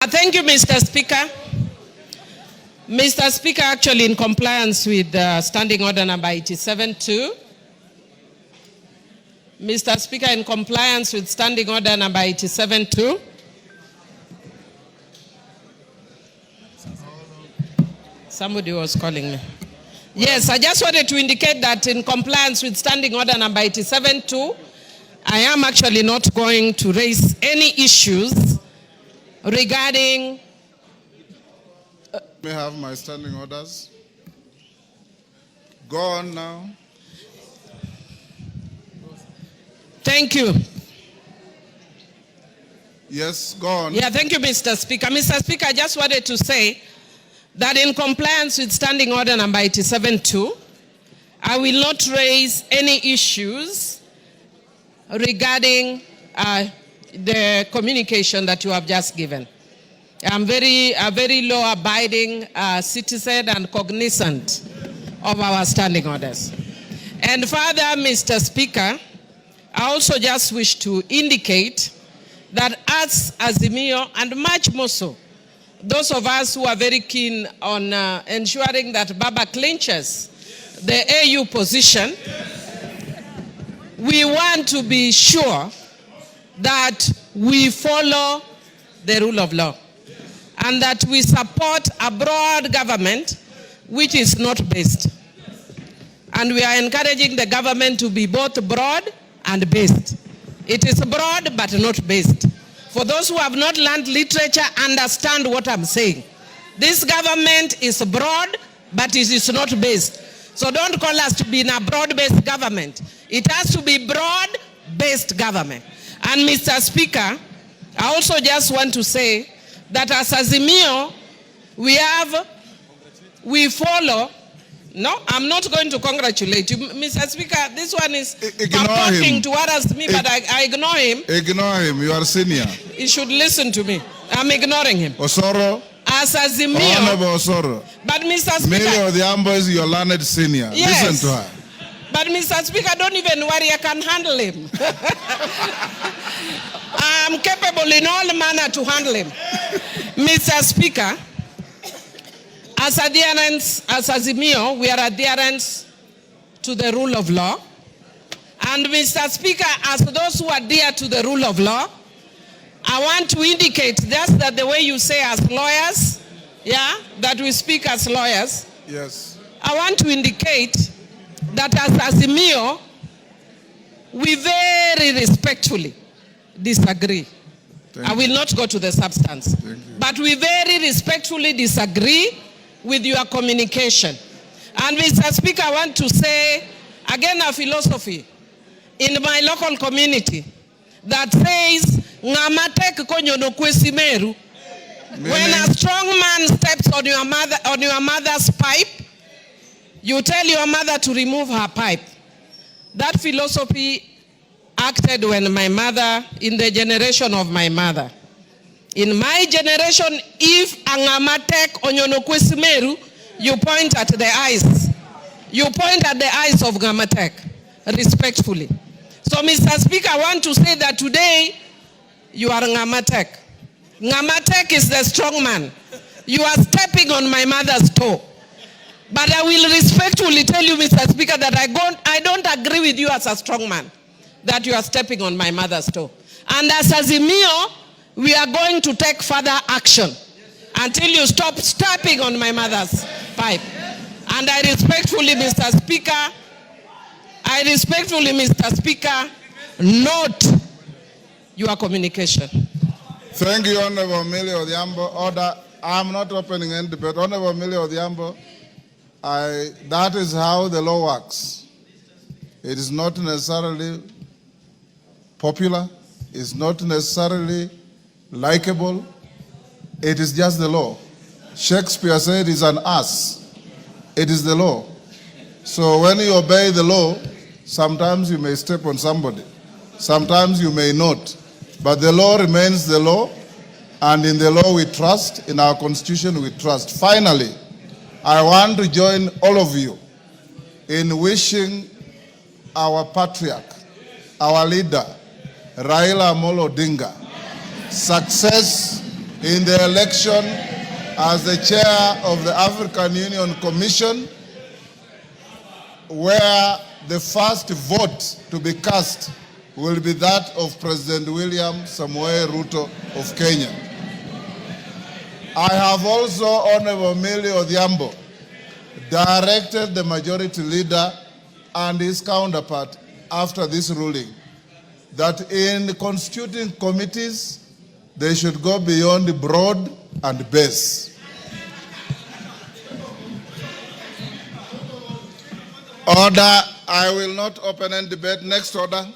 Thank you, Mr. Speaker. Mr. Speaker, actually in compliance with Standing Order number 87-2, Mr. Speaker, in compliance with Standing Order number 87-2, somebody was calling me. Yes, I just wanted to indicate that in compliance with Standing Order number 87-2, I am actually not going to raise any issues regarding... May I have my standing orders? Go on now. Thank you. Yes, go on. Yeah, thank you, Mr. Speaker. Mr. Speaker, I just wanted to say that in compliance with Standing Order number 87-2, I will not raise any issues regarding the communication that you have just given. I'm a very law-abiding citizen and cognizant of our standing orders. And further, Mr. Speaker, I also just wish to indicate that as Azimio, and much more so, those of us who are very keen on ensuring that Baba clinches the AU position, we want to be sure that we follow the rule of law and that we support a broad government which is not based. And we are encouraging the government to be both broad and based. It is broad but not based. For those who have not learned literature, understand what I'm saying. This government is broad but it is not based. So don't call us to be in a broad-based government. It has to be broad-based government. And Mr. Speaker, I also just want to say that as Azimio, we follow. No, I'm not going to congratulate you. Mr. Speaker, this one is talking towards me, but I ignore him. Ignore him, you are senior. He should listen to me. I'm ignoring him. Osoro. As Azimio. Honorable Osoro. But Mr. Speaker. Millie Adhiambo is your learned senior. Yes. Listen to her. But Mr. Speaker, don't even worry, I can handle him. I'm capable in all manner to handle him. Mr. Speaker, as adherents, as Azimio, we are adherents to the rule of law. And Mr. Speaker, as those who adhere to the rule of law, I want to indicate just that the way you say as lawyers, yeah, that we speak as lawyers. Yes. I want to indicate that as Azimio, we very respectfully disagree. I will not go to the substance. But we very respectfully disagree with your communication. And Mr. Speaker, I want to say, again, a philosophy in my local community that says, Ngamatek konyono kwesimeru. When a strong man steps on your mother's pipe, you tell your mother to remove her pipe. That philosophy acted when my mother, in the generation of my mother. In my generation, if angamatek onyonokwesimeru, you point at the eyes. You point at the eyes of Ngamatek, respectfully. So, Mr. Speaker, I want to say that today, you are Ngamatek. Ngamatek is the strong man. You are stepping on my mother's toe. But I will respectfully tell you, Mr. Speaker, that I don't agree with you as a strong man, that you are stepping on my mother's toe. And as Azimio, we are going to take further action until you stop stepping on my mother's pipe. And I respectfully, Mr. Speaker, note your communication. Thank you, Honorable Millie Adhiambo. Order. I'm not opening any debate. Honorable Millie Adhiambo, that is how the law works. It is not necessarily popular. It's not necessarily likable. It is just the law. Shakespeare said it's an ass. It is the law. So when you obey the law, sometimes you may step on somebody. Sometimes you may not. But the law remains the law. And in the law we trust. In our constitution we trust. Finally, I want to join all of you in wishing our patriarch, our leader, Raila Odinga, success in the election as the chair of the African Union Commission, where the first vote to be cast will be that of President William Samoei Ruto of Kenya. I have also, Honorable Millie Adhiambo, directed the majority leader and his counterpart after this ruling that in constituting committees, they should go beyond broad and base. Order. I will not open any debate. Next order.